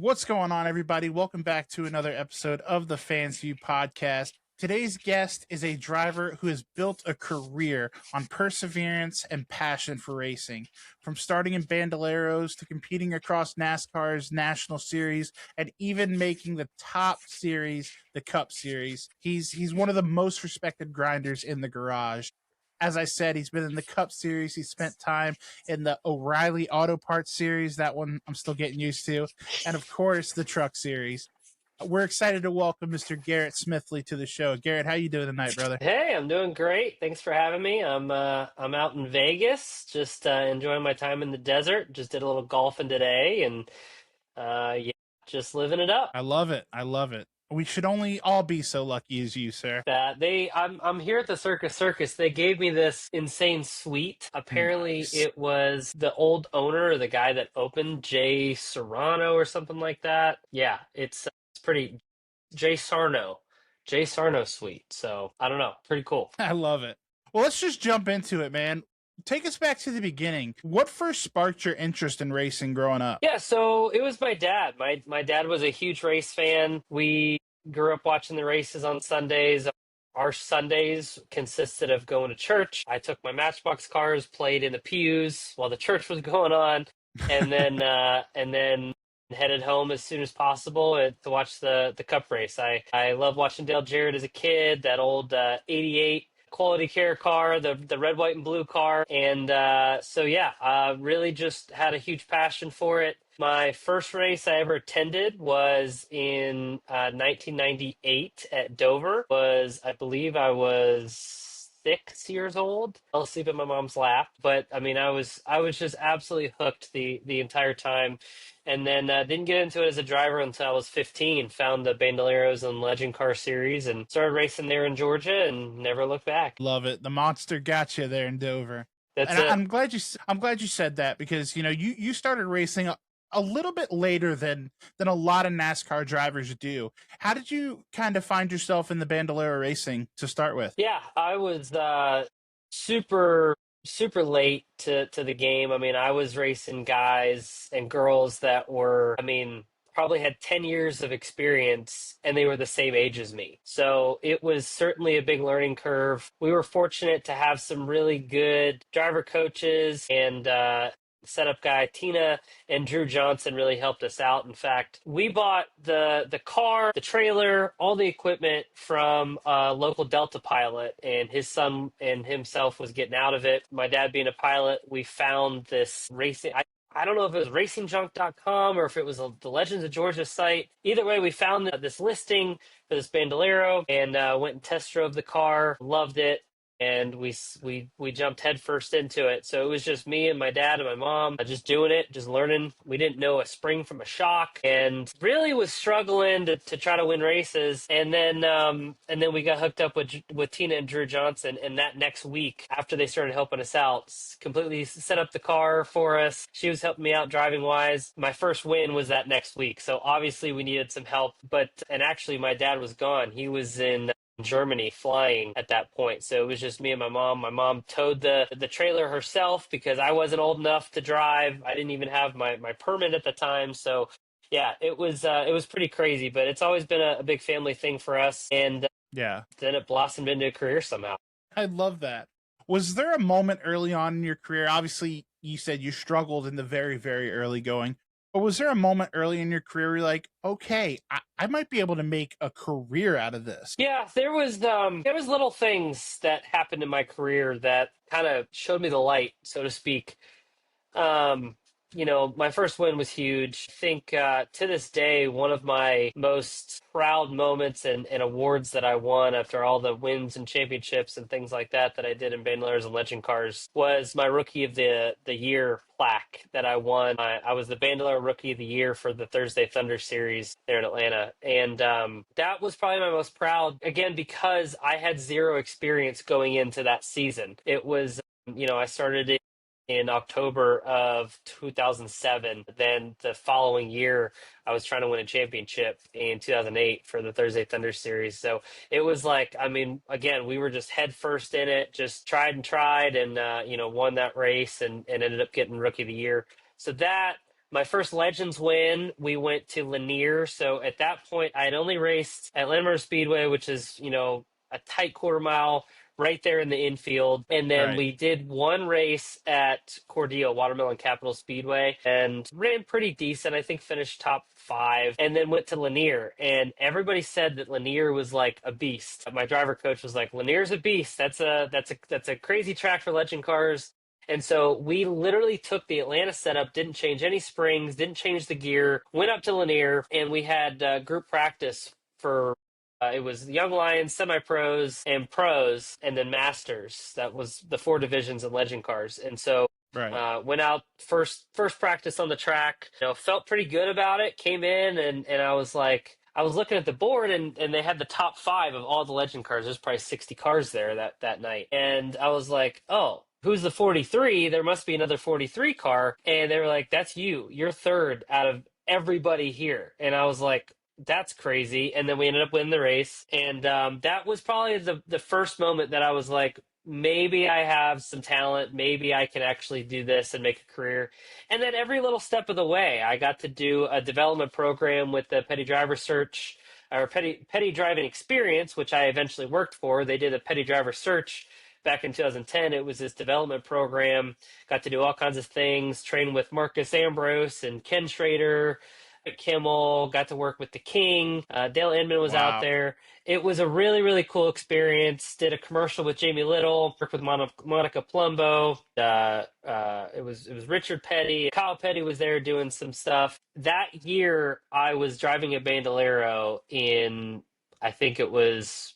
What's going on, everybody? Welcome back to another episode of the Fans View podcast. Today's guest is a driver who has built a career on perseverance and passion for racing. From starting in Bandoleros to competing across NASCAR's National Series and even making the top series, the Cup Series. He's one of the most respected grinders in the garage. As I said, he's been in the Cup Series. He spent time in the O'Reilly Auto Parts Series. That one I'm still getting used to. And, of course, the Truck Series. We're excited to welcome Mr. Garrett Smithley to the show. Garrett, how you doing tonight, brother? Hey, I'm doing great. Thanks for having me. I'm out in Vegas, just enjoying my time in the desert. Just did a little golfing today, and yeah, just living it up. I love it. I love it. We should only all be so lucky as you, sir. I'm here at the Circus. They gave me this insane suite. Apparently, Nice. it was the old owner, the guy that opened, Jay Serrano or something like that. Yeah, it's pretty Jay Sarno. Jay Sarno suite. So I don't know, pretty cool. I love it. Well, let's just jump into it, man. Take us back to the beginning. What first sparked your interest in racing growing up? Yeah, so it was my dad. My dad was a huge race fan. We grew up watching the races on Sundays. Our Sundays consisted of going to church. I took my Matchbox cars, played in the pews while the church was going on, and then headed home as soon as possible to watch the Cup race. I loved watching Dale Jarrett as a kid. That old '88 quality care car, the red, white, and blue car. And so, yeah, really just had a huge passion for it. My first race I ever attended was in 1998 at Dover. I believe I was 6 years old. I was asleep in my mom's lap, but I mean, I was just absolutely hooked the entire time, and then didn't get into it as a driver until I was 15. Found the Bandoleros and Legend Car Series and started racing there in Georgia, and never looked back. Love it. The monster got you there in Dover. That's And it. I'm glad you said that because you started racing a little bit later than a lot of NASCAR drivers do. How did you kind of find yourself in the Bandolero racing to start with? Yeah, I was super super late to the game. I mean, I was racing guys and girls that were, I mean, probably had 10 years of experience and they were the same age as me. So it was certainly a big learning curve. We were fortunate to have some really good driver coaches and setup guy Tina and Drew Johnson really helped us out. In fact, we bought the car, the trailer, all the equipment from a local Delta pilot, and his son and himself was getting out of it. My dad being a pilot, we found this racing. I don't know if it was racingjunk.com or if it was the Legends of Georgia site. Either way, we found this listing for this Bandolero and went and test drove the car, loved it. And we jumped headfirst into it. So it was just me and my dad and my mom just doing it, just learning. We didn't know a spring from a shock, and really was struggling to try to win races. And then we got hooked up with Tina and Drew Johnson. And that next week, after they started helping us out, completely set up the car for us. She was helping me out driving wise. My first win was that next week. So obviously we needed some help. And actually my dad was gone. He was in Germany flying at that point. So it was just me and my mom. My mom towed the trailer herself because I wasn't old enough to drive. I didn't even have my permit at the time. So yeah, it was pretty crazy, but it's always been a big family thing for us. And Yeah, then it blossomed into a career somehow. I love that. Was there a moment early on in your career? Obviously, you said you struggled in the very, very early going. Or was there a moment early in your career where you're like, okay, I might be able to make a career out of this? Yeah, there was little things that happened in my career that kind of showed me the light, so to speak. Um, my first win was huge. I think to this day, one of my most proud moments and awards that I won after all the wins and championships and things like that I did in Bandoleros and Legend Cars was my Rookie of the Year plaque that I won. I was the Bandolero Rookie of the Year for the Thursday Thunder Series there in Atlanta. And that was probably my most proud, again, because I had zero experience going into that season. It was, I started in October of 2007. Then the following year, I was trying to win a championship in 2008 for the Thursday Thunder Series. So it was like, I mean, again, we were just head first in it, just tried and won that race and ended up getting Rookie of the Year. So that My first Legends win, we went to Lanier. So at that point, I had only raced at Landmark Speedway, which is, a tight quarter mile right there in the infield. And then Right. we did one race at Cordio, Watermelon Capital Speedway, and ran pretty decent. I think finished top 5, and then went to Lanier. And everybody said that Lanier was like a beast. My driver coach was like, "Lanier's a beast. That's a crazy track for legend cars." And so we literally took the Atlanta setup, didn't change any springs, didn't change the gear, went up to Lanier, and we had group practice for it was Young Lions, semi pros, and pros, and then masters. That was the 4 divisions of legend cars. And so Right. went out first practice on the track. Felt pretty good about it. Came in and I was like, I was looking at the board and they had the top 5 of all the legend cars. There's probably 60 cars there that night, and I was like, oh. Who's the 43? There must be another 43 car. And they were like, that's you. You're third out of everybody here. And I was like, that's crazy. And then we ended up winning the race. And that was probably the first moment that I was like, maybe I have some talent. Maybe I can actually do this and make a career. And then every little step of the way, I got to do a development program with the Petty Driver Search or Petty Driving Experience, which I eventually worked for. They did a Petty Driver Search back in 2010. It was this development program. Got to do all kinds of things, train with Marcus Ambrose and Ken Schrader, Kimmel, got to work with the King. Dale Inman was out Wow. there. It was a really, really cool experience. Did a commercial with Jamie Little, worked with Monica Plumbo. It was Richard Petty. Kyle Petty was there doing some stuff. That year, I was driving a Bandolero in, I think it was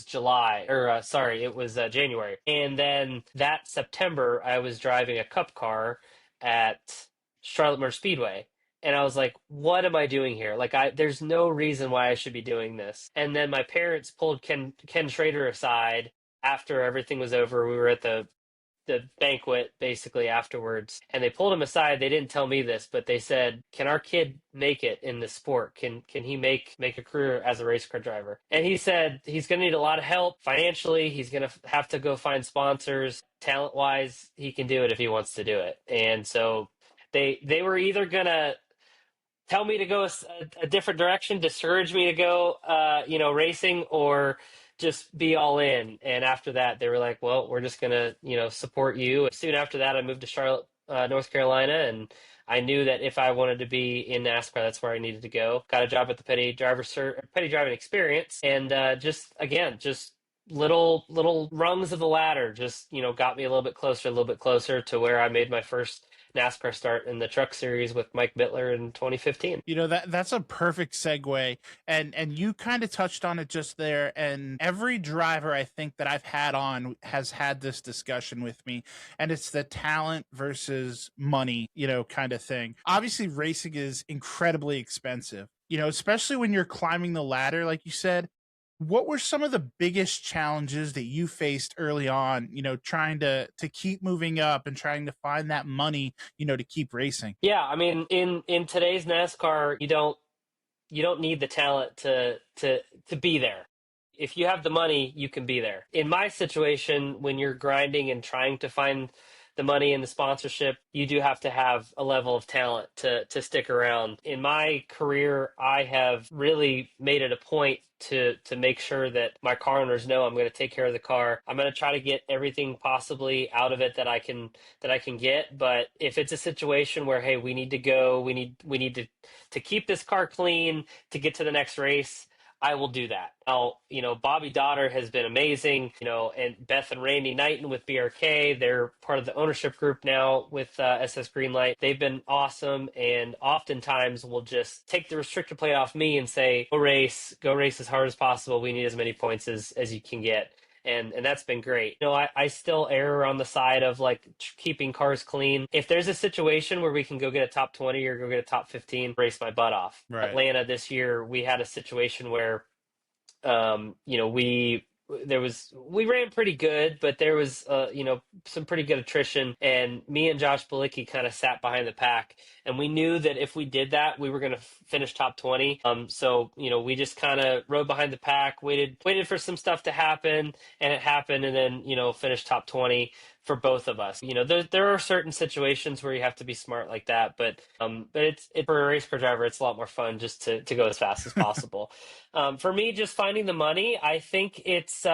July, or sorry, it was January. And then that September, I was driving a cup car at Charlotte Motor Speedway. And I was like, what am I doing here? Like, there's no reason why I should be doing this. And then my parents pulled Ken Schrader aside after everything was over. We were at the banquet basically afterwards, and they pulled him aside. They didn't tell me this, but they said, can our kid make it in this sport? Can he make a career as a race car driver? And he said he's going to need a lot of help financially. He's going to have to go find sponsors. Talent wise, he can do it if he wants to do it. And so they were either going to tell me to go a different direction, discourage me to go, racing, or just be all in. And after that, they were like, well, we're just going to, support you. Soon after that, I moved to Charlotte, North Carolina. And I knew that if I wanted to be in NASCAR, that's where I needed to go. Got a job at the Petty Driving Experience. And just little rungs of the ladder just, got me a little bit closer to where I made my first NASCAR start in the Truck Series with Mike Bittler in 2015. That's a perfect segue, and you kind of touched on it just there. And every driver I think that I've had on has had this discussion with me, and it's the talent versus money, kind of thing. Obviously, racing is incredibly expensive, especially when you're climbing the ladder, like you said. What were some of the biggest challenges that you faced early on, trying to keep moving up and trying to find that money, to keep racing? Yeah, I mean, in today's NASCAR, you don't need the talent to be there. If you have the money, you can be there. In my situation, when you're grinding and trying to find the money and the sponsorship, you do have to have a level of talent to stick around. In my career, I have really made it a point to make sure that my car owners know I'm going to take care of the car. I'm going to try to get everything possibly out of it that I can get. But if it's a situation where, hey, we need to go, we need to keep this car clean to get to the next race, I will do that. Now, Bobby Dotter has been amazing, and Beth and Randy Knighton with BRK, they're part of the ownership group now with SS Greenlight. They've been awesome, and oftentimes will just take the restrictor plate off me and say, go race as hard as possible. We need as many points as you can get. And that's been great. I still err on the side of like keeping cars clean. If there's a situation where we can go get a top 20 or go get a top 15, race my butt off. Right. Atlanta this year, we had a situation where, we ran pretty good, but there was, some pretty good attrition, and me and Josh Balicki kind of sat behind the pack, and we knew that if we did that, we were going to finish top 20. So, we just kind of rode behind the pack, waited for some stuff to happen, and it happened, and then, finished top 20 for both of us. There are certain situations where you have to be smart like that, but for a race car driver, it's a lot more fun just to go as fast as possible. For me, just finding the money, I think it's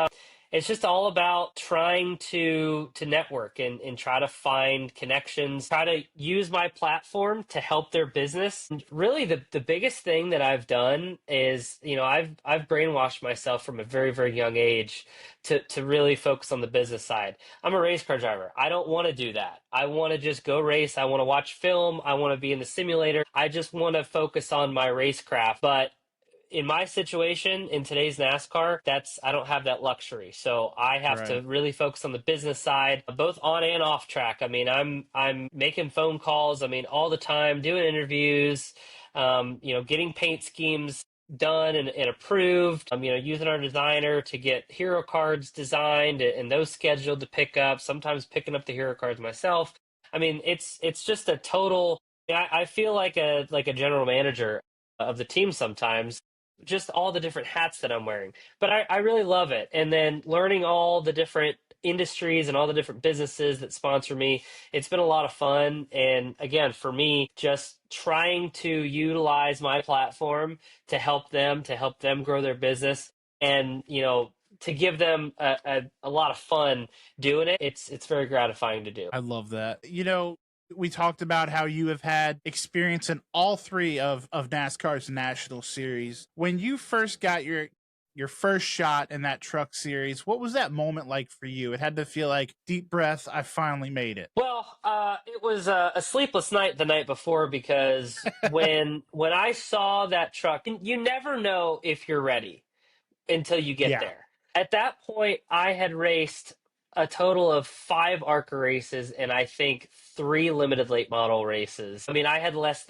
just all about trying to network and try to find connections, try to use my platform to help their business. And really, the biggest thing that I've done is, I've brainwashed myself from a very, very young age to really focus on the business side. I'm a race car driver. I don't want to do that. I want to just go race. I want to watch film. I want to be in the simulator. I just want to focus on my racecraft. But in my situation in today's NASCAR, I don't have that luxury. So I have to Right. really focus on the business side, both on and off track. I mean, I'm making phone calls, I mean, all the time, doing interviews, getting paint schemes done and approved, using our designer to get hero cards designed and those scheduled to pick up, sometimes picking up the hero cards myself. I mean, it's just a total, I feel like a general manager of the team sometimes, just all the different hats that I'm wearing. But I really love it. And then learning all the different industries and all the different businesses that sponsor me, it's been a lot of fun. And again, for me, just trying to utilize my platform to help them grow their business and, to give them a lot of fun doing it. It's very gratifying to do. I love that. We talked about how you have had experience in all three of NASCAR's national series. When you first got your first shot in that truck series, what was that moment like for you? It had to feel like deep breath, I finally made it. Well, it was a sleepless night the night before because when I saw that truck, and you never know if you're ready until you get Yeah. there. At that point, I had raced a total of 5 ARCA races and I think 3 limited late model races. I mean, um, I had less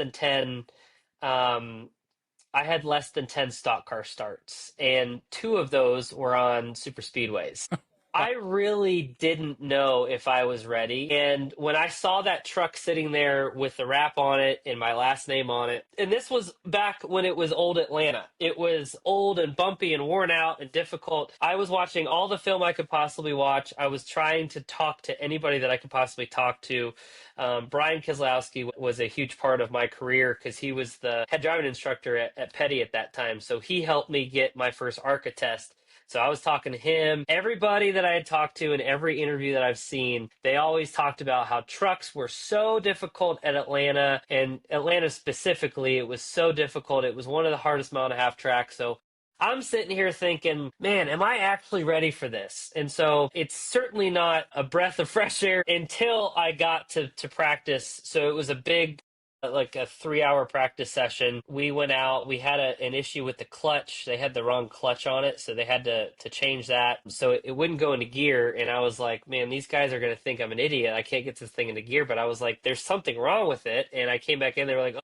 than 10 stock car starts, and 2 of those were on super speedways. I really didn't know if I was ready. And when I saw that truck sitting there with the wrap on it and my last name on it, and this was back when it was old Atlanta, it was old and bumpy and worn out and difficult. I was watching all the film I could possibly watch. I was trying to talk to anybody that I could possibly talk to. Brian Keselowski was a huge part of my career because he was the head driving instructor at Petty at that time. So he helped me get my first ARCA test. So I was talking to him. Everybody that I had talked to in every interview that I've seen, they always talked about how trucks were so difficult at Atlanta, and Atlanta specifically, it was so difficult. It was one of the hardest mile and a half tracks. So I'm sitting here thinking, man, am I actually ready for this? And so it's certainly not a breath of fresh air until I got to practice. So it was a big, like a 3-hour practice session. We went out, we had an issue with the clutch. They had the wrong clutch on it, so they had to change that. So it wouldn't go into gear. And I was like, man, these guys are going to think I'm an idiot. I can't get this thing into gear. But I was like, there's something wrong with it. And I came back in, they were like,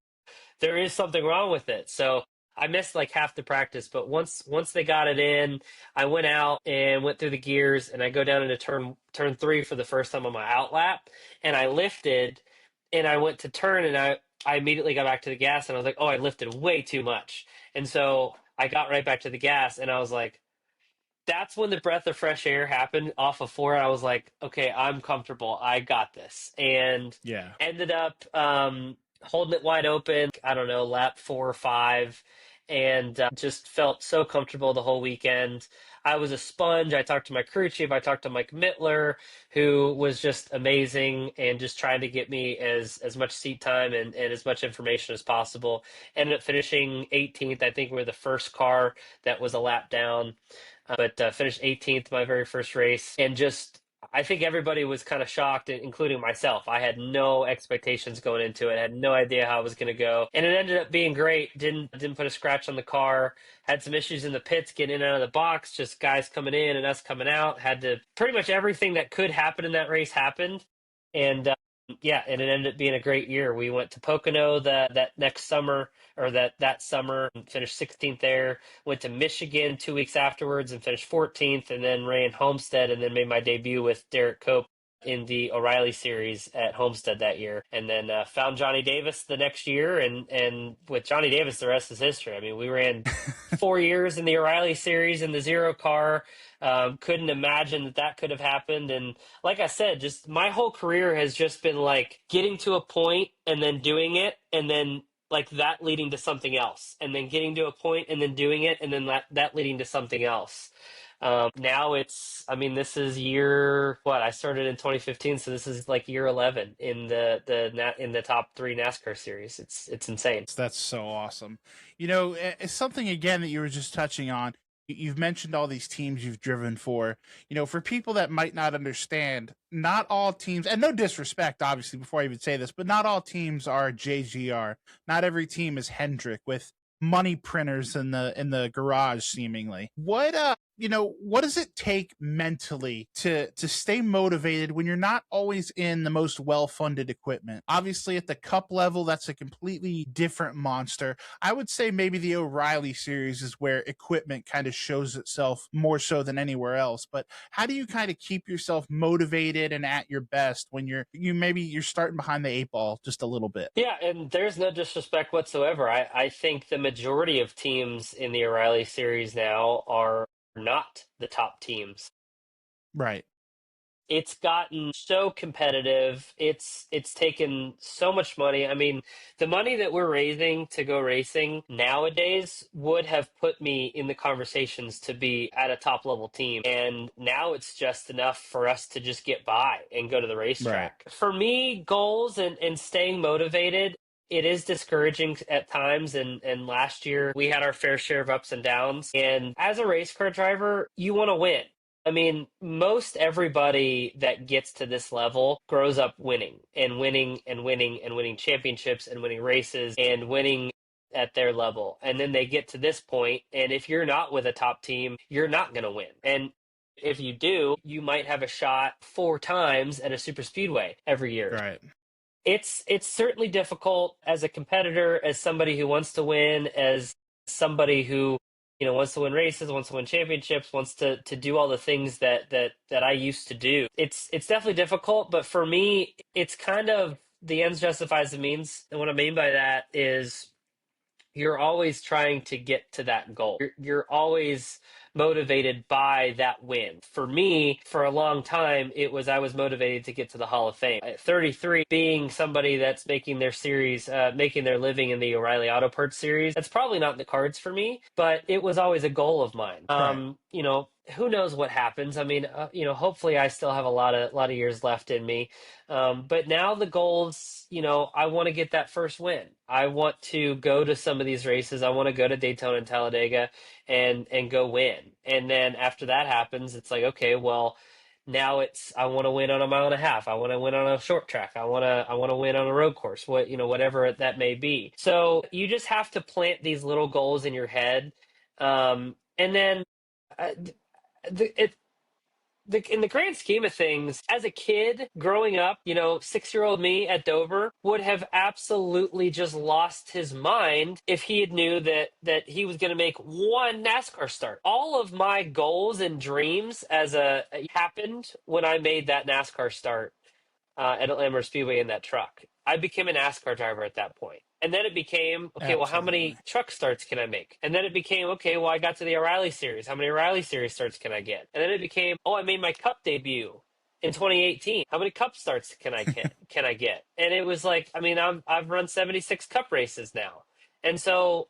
there is something wrong with it. So I missed like half the practice, but once they got it in, I went out and went through the gears, and I go down into turn 3 for the first time on my out lap, and I lifted, and I went to turn, and I immediately got back to the gas, and I was like, oh, I lifted way too much, and so I got right back to the gas, and I was like, that's when the breath of fresh air happened off of 4. I was like, okay, I'm comfortable. I got this. And Yeah. ended up holding it wide open, I don't know, lap 4 or 5, and just felt so comfortable the whole weekend. I was a sponge. I talked to my crew chief. I talked to Mike Mittler, who was just amazing and just trying to get me as much seat time and as much information as possible. Ended up finishing 18th. I think we were the first car that was a lap down, but finished 18th my very first race, and just I think everybody was kind of shocked, including myself. I had no expectations going into it. I had no idea how it was going to go, and it ended up being great. Didn't put a scratch on the car. Had some issues in the pits getting in and out of the box. Just guys coming in and us coming out. Had to pretty much everything that could happen in that race happened, and yeah, and it ended up being a great year. We went to Pocono that next summer, or that summer, and finished 16th there. Went to Michigan 2 weeks afterwards and finished 14th, and then ran Homestead, and then made my debut with Derek Cope in the O'Reilly Series at Homestead that year, and then found Johnny Davis the next year, and with Johnny Davis, the rest is history. I mean, we ran 4 years in the O'Reilly Series in the zero car. Couldn't imagine that that could have happened, and like I said, just my whole career has just been like getting to a point and then doing it, and then like that leading to something else, and then getting to a point and then doing it, and then that leading to something else. Now it's, I mean, this is year what I started in 2015, so this is like year 11 in in the top three NASCAR series. It's insane. That's so awesome. You know, it's something again that you were just touching on. You've mentioned all these teams you've driven for. You know, for people that might not understand, not all teams, and no disrespect, obviously, before I even say this, but not all teams are JGR. Not every team is Hendrick with money printers in the garage, seemingly. What you know, what does it take mentally to stay motivated when you're not always in the most well-funded equipment? Obviously at the cup level, that's a completely different monster. I would say maybe the O'Reilly series is where equipment kind of shows itself more so than anywhere else. But how do you kind of keep yourself motivated and at your best when you're starting behind the eight ball just a little bit? Yeah, and there's no disrespect whatsoever. I think the majority of teams in the O'Reilly series now are not the top teams. Right. It's gotten so competitive. It's taken so much money. I mean, the money that we're raising to go racing nowadays would have put me in the conversations to be at a top level team. And now it's just enough for us to just get by and go to the Right. racetrack. For me, goals and staying motivated, it is discouraging at times, and last year we had our fair share of ups and downs. And as a race car driver, you want to win. I mean, most everybody that gets to this level grows up winning and winning and winning and winning championships and winning races and winning at their level. And then they get to this point, and if you're not with a top team, you're not going to win. And if you do, you might have a shot 4 times at a super speedway every year. Right. It's certainly difficult as a competitor, as somebody who wants to win, as somebody who wants to win races, wants to win championships, wants to do all the things that I used to do. It's definitely difficult, but for me, it's kind of the ends justifies the means. And what I mean by that is you're always trying to get to that goal. You're always motivated by that win. For me, for a long time, I was motivated to get to the Hall of Fame. At 33, being somebody that's making their series, making their living in the O'Reilly Auto Parts series, that's probably not in the cards for me, but it was always a goal of mine. Right. Who knows what happens? I mean, hopefully I still have a lot of years left in me. But now the goals, I want to get that first win. I want to go to some of these races. I want to go to Daytona and Talladega and go win. And then after that happens, it's like, okay, well, now I want to win on a mile and a half. I want to win on a short track. I want to win on a road course. Whatever that may be. So you just have to plant these little goals in your head, and then. Uh, in the grand scheme of things, as a kid growing up, 6-year-old me at Dover would have absolutely just lost his mind if he had knew that he was going to make one NASCAR start. All of my goals and dreams happened when I made that NASCAR start at Atlanta Speedway in that truck. I became a NASCAR driver at that point. And then it became, okay, well, how Absolutely. many truck starts can I make? And then it became, okay, well, I got to the O'Reilly Series. How many O'Reilly Series starts can I get? And then it became, oh, I made my Cup debut in 2018. How many Cup starts can I get? And it was like, I mean, I've run 76 Cup races now. And so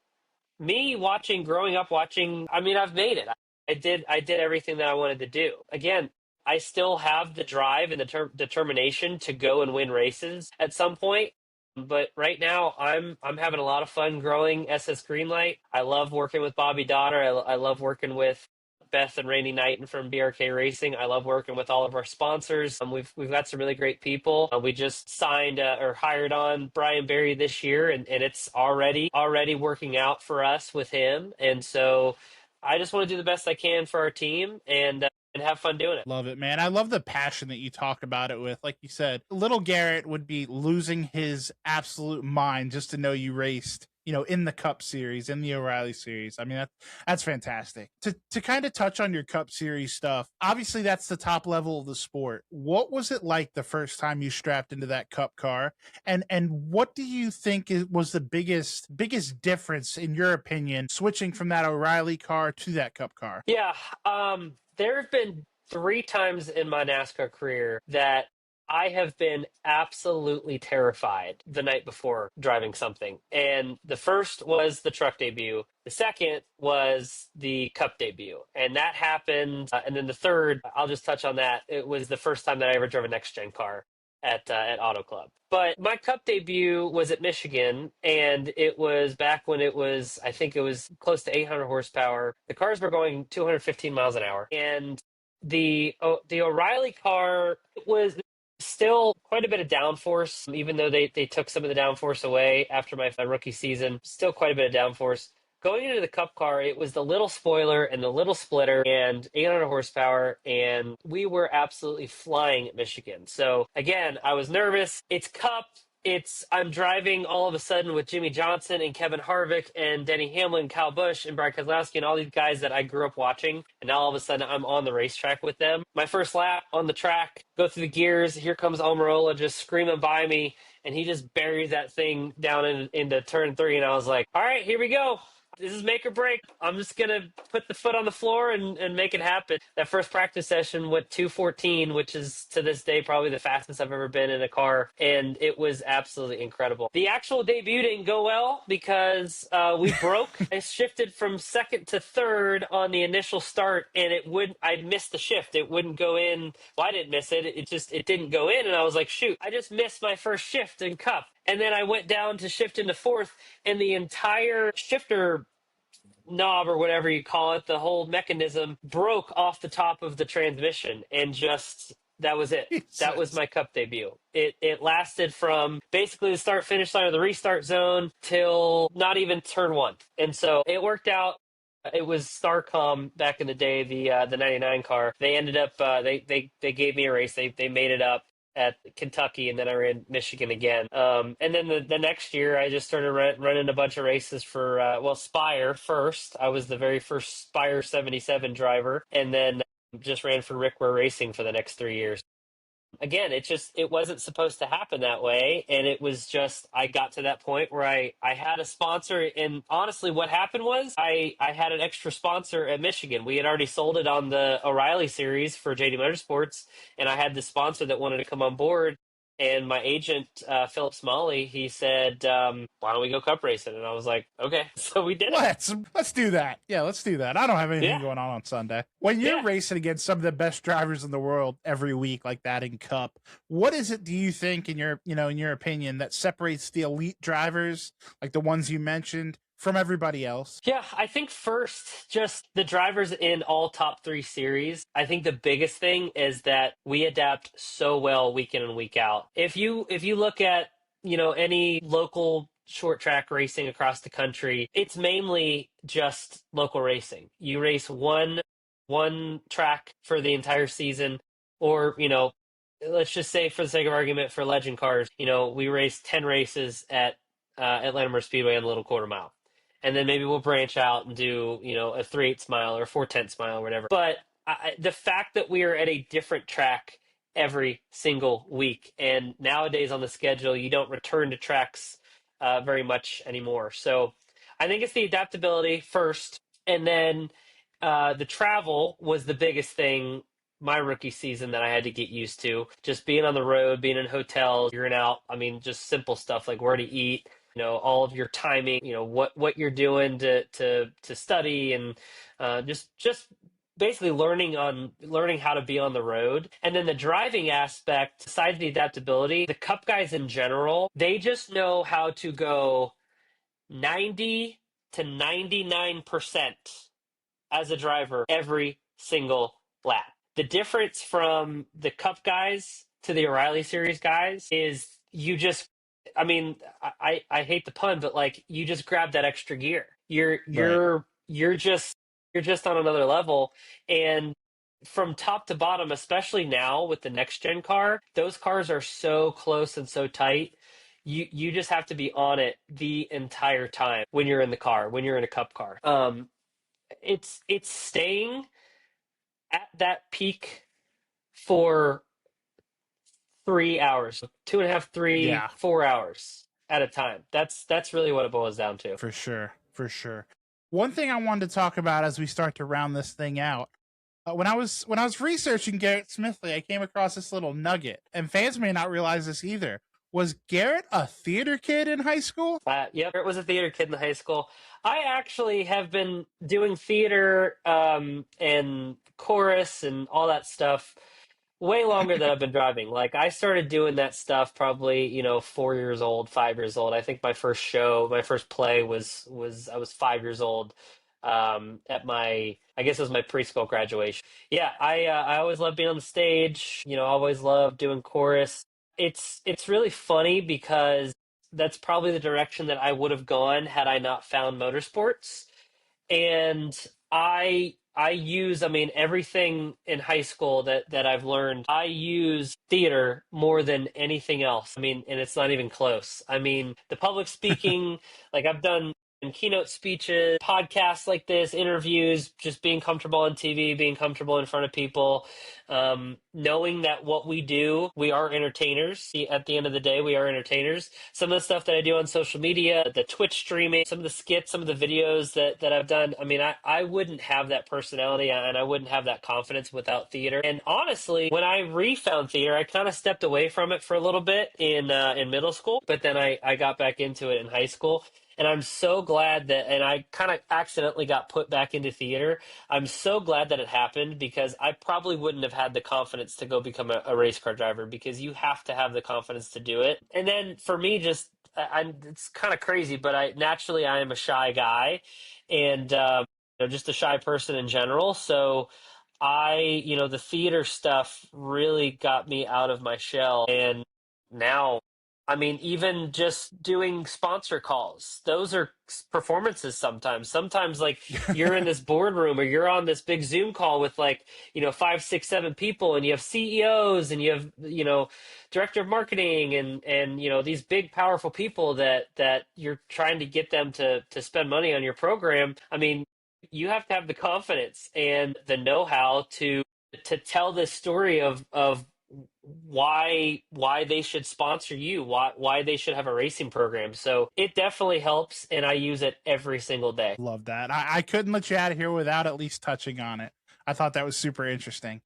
me growing up watching, I mean, I've made it. I did everything that I wanted to do. Again, I still have the drive and the determination to go and win races at some point. But right now, I'm having a lot of fun growing SS Greenlight. I love working with Bobby Donner. I love working with Beth and Randy Knighton from BRK Racing. I love working with all of our sponsors. We've got some really great people. We just signed or hired on Brian Berry this year, and it's already working out for us with him. And so I just want to do the best I can for our team and have fun doing it. Love it, man. I love the passion that you talk about it with. Like you said, little Garrett would be losing his absolute mind just to know you raced in the Cup Series, in the O'Reilly Series. I mean, that's fantastic. To kind of touch on your Cup Series stuff, obviously that's the top level of the sport. What was it like the first time you strapped into that Cup car, and what do you think was the biggest difference in your opinion switching from that O'Reilly car to that Cup car? Yeah, there have been three times in my NASCAR career that I have been absolutely terrified the night before driving something. And the first was the truck debut. The second was the Cup debut. And that happened. And then the third, I'll just touch on that. It was the first time that I ever drove a next gen car at Auto Club. But my Cup debut was at Michigan, and it was back when I think it was close to 800 horsepower. The cars were going 215 miles an hour, and the O'Reilly car was still quite a bit of downforce, even though they took some of the downforce away after my rookie season. Still quite a bit of downforce. Going into the Cup car, it was the little spoiler and the little splitter and 800 horsepower, and we were absolutely flying at Michigan. So again, I was nervous. It's Cup. I'm driving all of a sudden with Jimmy Johnson and Kevin Harvick and Denny Hamlin, Kyle Busch and Brad Keselowski and all these guys that I grew up watching. And now all of a sudden I'm on the racetrack with them. My first lap on the track, go through the gears. Here comes Almirola just screaming by me. And he just buried that thing down into turn 3. And I was like, all right, here we go. This is make or break. I'm just going to put the foot on the floor and make it happen. That first practice session went 2:14, which is to this day probably the fastest I've ever been in a car. And it was absolutely incredible. The actual debut didn't go well because we broke. I shifted from second to third on the initial start, and I'd missed the shift. It wouldn't go in. Well, I didn't miss it. It didn't go in. And I was like, shoot, I just missed my first shift in Cup. And then I went down to shift into fourth, and the entire shifter knob or whatever you call it, the whole mechanism broke off the top of the transmission, and just that was it. That was Jesus. my Cup debut. It lasted from basically the start finish line of the restart zone till not even turn 1, and so it worked out. It was Starcom back in the day, the '99 car. They ended up they gave me a race. They made it up at Kentucky, and then I ran Michigan again. And then the next year, I just started running a bunch of races for Spire first. I was the very first Spire 77 driver, and then just ran for Rick Ware Racing for the next 3 years. Again, it wasn't supposed to happen that way, and it was just I got to that point where I had a sponsor, and honestly what happened was I had an extra sponsor at Michigan. We had already sold it on the O'Reilly series for JD Motorsports, and I had the sponsor that wanted to come on board. And my agent, Philip Smalley, he said, why don't we go Cup racing? And I was like, okay. So we did it. Let's do that. Yeah, let's do that. I don't have anything Yeah. going on Sunday. When you're Yeah. racing against some of the best drivers in the world every week like that in Cup, what is it do you think in your opinion that separates the elite drivers, like the ones you mentioned, from everybody else? Yeah, I think first, just the drivers in all top 3 series. I think the biggest thing is that we adapt so well week in and week out. If you look at, any local short track racing across the country, it's mainly just local racing. You race one track for the entire season, or, let's just say for the sake of argument for legend cars, we race 10 races at Atlanta Motor Speedway on the little quarter mile. And then maybe we'll branch out and do, a 3/8 mile or 4/10 mile or whatever. But the fact that we are at a different track every single week, and nowadays on the schedule, you don't return to tracks very much anymore. So I think it's the adaptability first, and then the travel was the biggest thing my rookie season that I had to get used to. Just being on the road, being in hotels, figuring out, just simple stuff like where to eat, all of your timing, what you're doing to study, and just basically learning how to be on the road. And then the driving aspect, besides the adaptability, the Cup guys in general, they just know how to go 90 to 99% as a driver every single lap. The difference from the Cup guys to the O'Reilly Series guys is you just, I hate the pun, but like you just grab that extra gear. You're just on another level. And from top to bottom, especially now with the next gen car, those cars are so close and so tight. you just have to be on it the entire time when you're in the car, when you're in a cup car. It's staying at that peak for 3 hours, 2.5, Yeah, 4 hours at a time. That's really what it boils down to. for sure, for sure. One thing I wanted to talk about as we start to round this thing out. When I was researching Garrett Smithley, I came across this little nugget, and fans may not realize this either. Was Garrett a theater kid in high school? Yep, it was a theater kid in high school. I actually have been doing theater and chorus and all that stuff way longer than I've been driving. Like I started doing that stuff probably, 4 years old, 5 years old. I think my first show, my first play was I was 5 years old at my I guess it was my preschool graduation. Yeah, I always loved being on the stage, always loved doing chorus. It's really funny because that's probably the direction that I would have gone had I not found motorsports. And I use, I mean, everything in high school that I've learned, I use theater more than anything else. I mean, and it's not even close. I mean, the public speaking, like I've done keynote speeches, podcasts like this, interviews, just being comfortable on TV, being comfortable in front of people, knowing that what we do, we are entertainers. At the end of the day, we are entertainers. Some of the stuff that I do on social media, the Twitch streaming, some of the skits, some of the videos that I've done, I mean, I wouldn't have that personality and I wouldn't have that confidence without theater. And honestly, when I refound theater, I kind of stepped away from it for a little bit in middle school, but then I got back into it in high school. And I'm so glad that, and I kind of accidentally got put back into theater. I'm so glad that it happened because I probably wouldn't have had the confidence to go become a race car driver because you have to have the confidence to do it. And then for me, just it's kind of crazy, but I am a shy guy, and just a shy person in general. So the theater stuff really got me out of my shell, and now. I mean, even just doing sponsor calls, those are performances sometimes. Sometimes, like, you're in this boardroom or you're on this big Zoom call with, like, five, six, seven people, and you have CEOs and you have, director of marketing and these big, powerful people that you're trying to get them to spend money on your program. I mean, you have to have the confidence and the know-how to tell this story of why they should sponsor you, why they should have a racing program. So it definitely helps, and I use it every single day. Love that. I couldn't let you out of here without at least touching on it. I thought that was super interesting.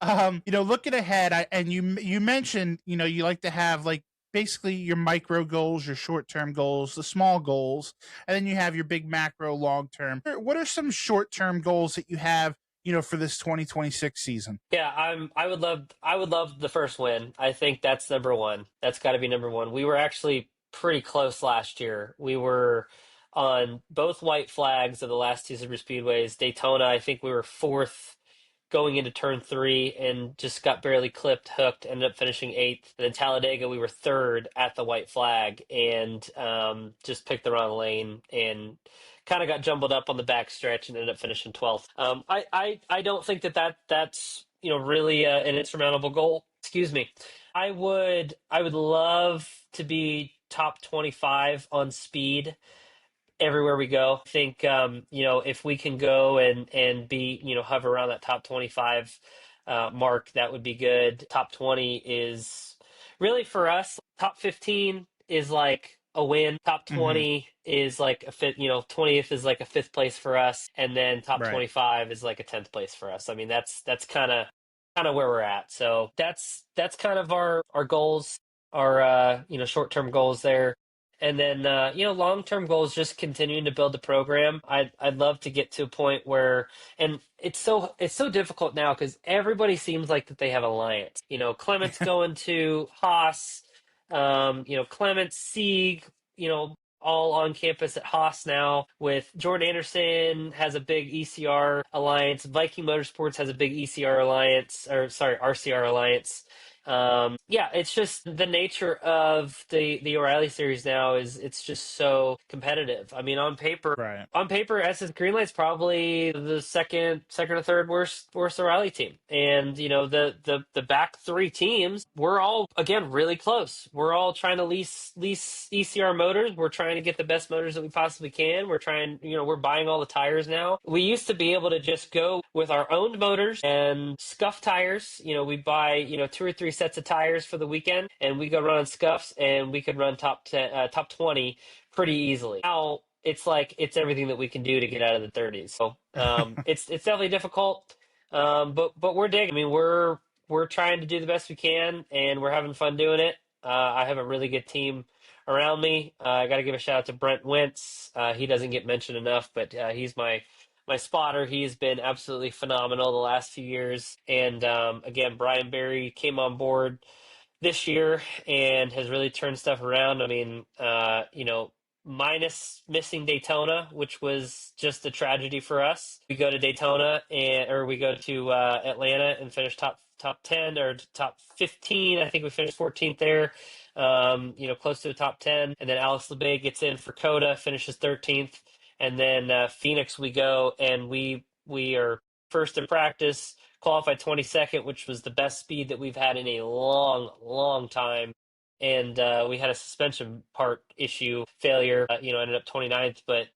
Looking ahead, and you mentioned, you like to have like basically your micro goals, your short term goals, the small goals, and then you have your big macro long term. What are some short term goals that you have, for this 2026 season? Yeah, I would love the first win. I think that's number one. That's got to be number one. We were actually pretty close last year. We were on both white flags of the last two super speedways. Daytona, I think we were fourth going into turn three and just got barely clipped, hooked, ended up finishing eighth. And then Talladega, we were third at the white flag and just picked the wrong lane and kind of got jumbled up on the back stretch and ended up finishing 12th. I don't think that's really an insurmountable goal. Excuse me. I would love to be top 25 on speed everywhere we go. I think if we can go and be hover around that top 25 mark, that would be good. Top 20 is really for us. Top 15 is like a win. Top Mm-hmm. 20 is like a fifth. 20th is like a fifth place for us, and then top Right. 25 is like a 10th place for us. I mean, that's kind of where we're at. So that's kind of our goals, our short-term goals there. And then long-term goals, just continuing to build the program. I'd love to get to a point where, and it's so difficult now because everybody seems like that they have alliance. Clement's going to Haas, Clement, Sieg, all on campus at Haas now. With Jordan Anderson has a big ECR alliance. Viking Motorsports has a big ECR alliance, or sorry, RCR alliance. Yeah, it's just the nature of the O'Reilly series now is it's just so competitive. I mean, Right. on paper, SS Greenlight's probably the second or third worst O'Reilly team. And the back three teams, we're all again really close. We're all trying to lease ECR motors. We're trying to get the best motors that we possibly can. We're trying, we're buying all the tires now. We used to be able to just go with our own motors and scuff tires. We buy, two or three sets of tires for the weekend, and we go run on scuffs, and we could run top 10, top 20 pretty easily. Now it's like it's everything that we can do to get out of the 30s. So it's definitely difficult, but we're digging. I mean, we're trying to do the best we can, and we're having fun doing it. I have a really good team around me. I got to give a shout out to Brent Wentz. He doesn't get mentioned enough, but he's my spotter. He's been absolutely phenomenal the last few years. And again, Brian Berry came on board this year and has really turned stuff around. I mean, minus missing Daytona, which was just a tragedy for us. We go to Daytona or we go to Atlanta and finish top 10 or top 15. I think we finished 14th there. Close to the top 10. And then Alex LeBay gets in for Coda, finishes 13th. And then Phoenix, we go and we are first in practice, qualified 22nd, which was the best speed that we've had in a long, long time. And we had a suspension part issue failure. Ended up 29th, but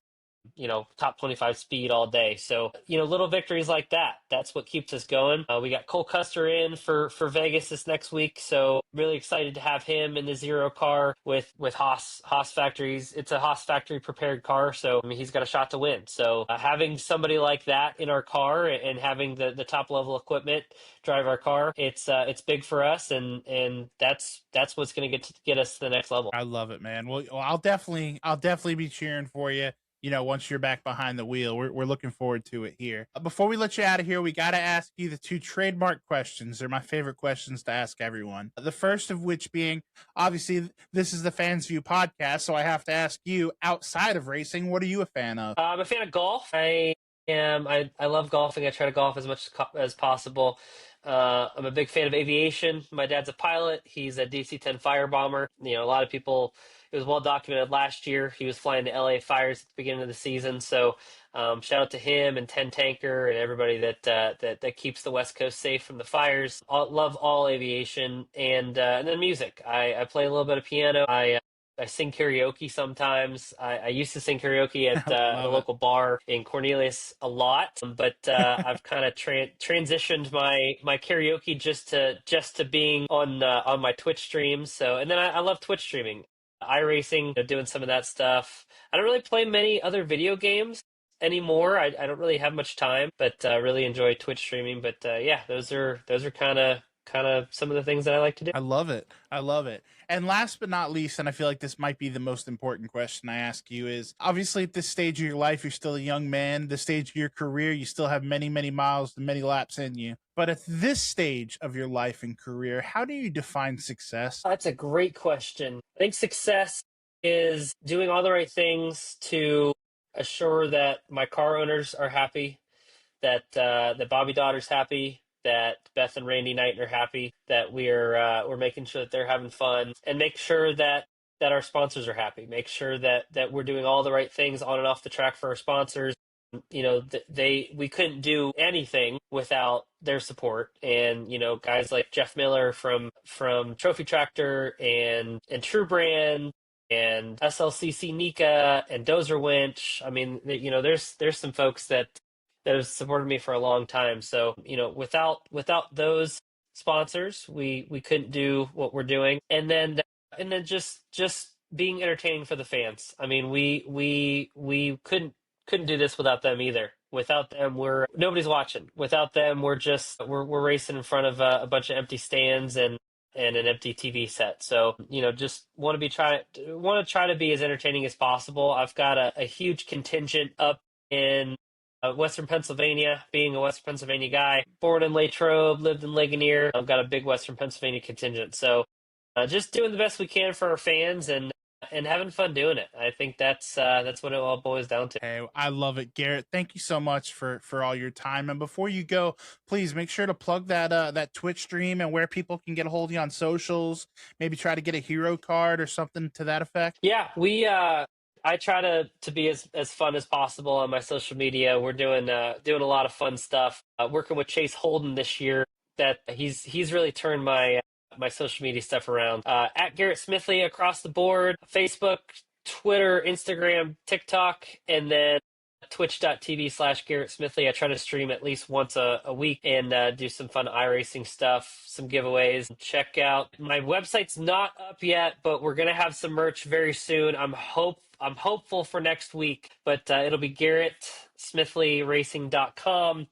top 25 speed all day. So, little victories like that. That's what keeps us going. We got Cole Custer in for Vegas this next week. So really excited to have him in the zero car with Haas factories. It's a Haas factory prepared car. So, I mean, he's got a shot to win. So having somebody like that in our car and having the top level equipment drive our car, it's big for us. And that's what's going to get us to the next level. I love it, man. Well, I'll definitely be cheering for you. Once you're back behind the wheel, we're looking forward to it here. Before we let you out of here, we got to ask you the two trademark questions. They're my favorite questions to ask everyone. The first of which being, obviously, this is the Fans View podcast, so I have to ask you, outside of racing, what are you a fan of? I'm a fan of golf. I love golfing. I try to golf as much as possible. I'm a big fan of aviation. My dad's a pilot. He's a DC-10 fire bomber. A lot of people, it was well documented last year. He was flying the LA fires at the beginning of the season. So shout out to him and 10 Tanker and everybody that keeps the West Coast safe from the fires. Love all aviation and then music. I play a little bit of piano. I sing karaoke sometimes. I used to sing karaoke at the Love it. local bar in Cornelius a lot, but I've kind of transitioned my karaoke just to being on my Twitch streams. So, and then I love Twitch streaming, iRacing, doing some of that stuff. I don't really play many other video games anymore. I don't really have much time, but really enjoy Twitch streaming. But yeah, those are kind of some of the things that I like to do. I love it. I love it. And last but not least, and I feel like this might be the most important question I ask you is, obviously at this stage of your life, you're still a young man. The stage of your career, you still have many, many miles and many laps in you. But at this stage of your life and career, how do you define success? That's a great question. I think success is doing all the right things to assure that my car owners are happy, that Bobby Daughter's happy, that Beth and Randy Knight are happy, that we're making sure that they're having fun, and make sure that our sponsors are happy. Make sure that we're doing all the right things on and off the track for our sponsors. We couldn't do anything without their support, and guys like Jeff Miller from Trophy Tractor and True Brand and SLCC Nika and Dozer Winch. I mean, there's some folks that have supported me for a long time. So, without those sponsors, we couldn't do what we're doing. And then just being entertaining for the fans. I mean, we couldn't do this without them either. Without them, nobody's watching. Without them, we're racing in front of a bunch of empty stands and an empty TV set. So, just want to try to be as entertaining as possible. I've got a huge contingent up in Western Pennsylvania, being a Western Pennsylvania guy, born in Latrobe, lived in Ligonier. I've got a big Western Pennsylvania contingent. So just doing the best we can for our fans and having fun doing it. I think that's what it all boils down to. Hey, I love it, Garrett. Thank you so much for all your time. And before you go, please make sure to plug that Twitch stream and where people can get a hold of you on socials. Maybe try to get a hero card or something to that effect. Yeah, we I try to be as fun as possible on my social media. We're doing a lot of fun stuff. Working with Chase Holden this year. That he's really turned my social media stuff around. At Garrett Smithley across the board, Facebook, Twitter, Instagram, TikTok, and then twitch.tv/Garrett Smithley. I try to stream at least once a week and do some fun iRacing stuff, some giveaways. Check out my website's not up yet, but we're gonna have some merch very soon. I'm hopeful for next week, but it'll be GarrettSmithleyRacing.com.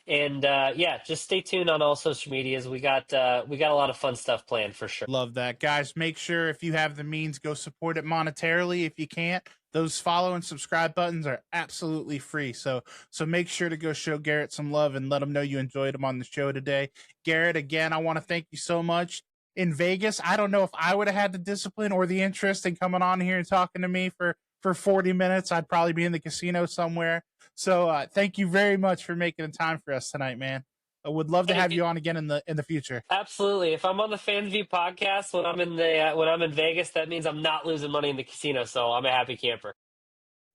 And yeah, just stay tuned on all social medias. We got a lot of fun stuff planned for sure. Love that, guys. Make sure if you have the means, go support it monetarily. If you can't, those follow and subscribe buttons are absolutely free. So make sure to go show Garrett some love and let him know you enjoyed him on the show today. Garrett, again, I want to thank you so much. In Vegas, I don't know if I would have had the discipline or the interest in coming on here and talking to me for 40 minutes. I'd probably be in the casino somewhere. So thank you very much for making the time for us tonight, man. I would love to have you on again in the future. Absolutely. If I'm on the Fans View podcast when I'm in Vegas, that means I'm not losing money in the casino. So I'm a happy camper.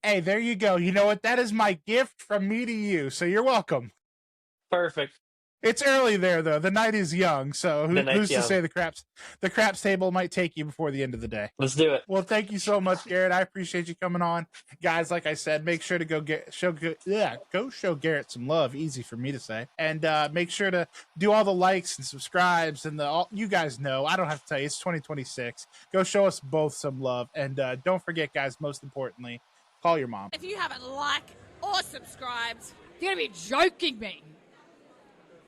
Hey, there you go. You know what? That is my gift from me to you. So you're welcome. Perfect. It's early there, though. The night is young, so who's to say the craps table might take you before the end of the day? Let's do it. Well, thank you so much, Garrett. I appreciate you coming on, guys. Like I said, make sure to go show Garrett some love. Easy for me to say, and make sure to do all the likes and subscribes and you guys know. I don't have to tell you. It's 2026. Go show us both some love, and don't forget, guys. Most importantly, call your mom. If you haven't liked or subscribed, you're gonna be joking me.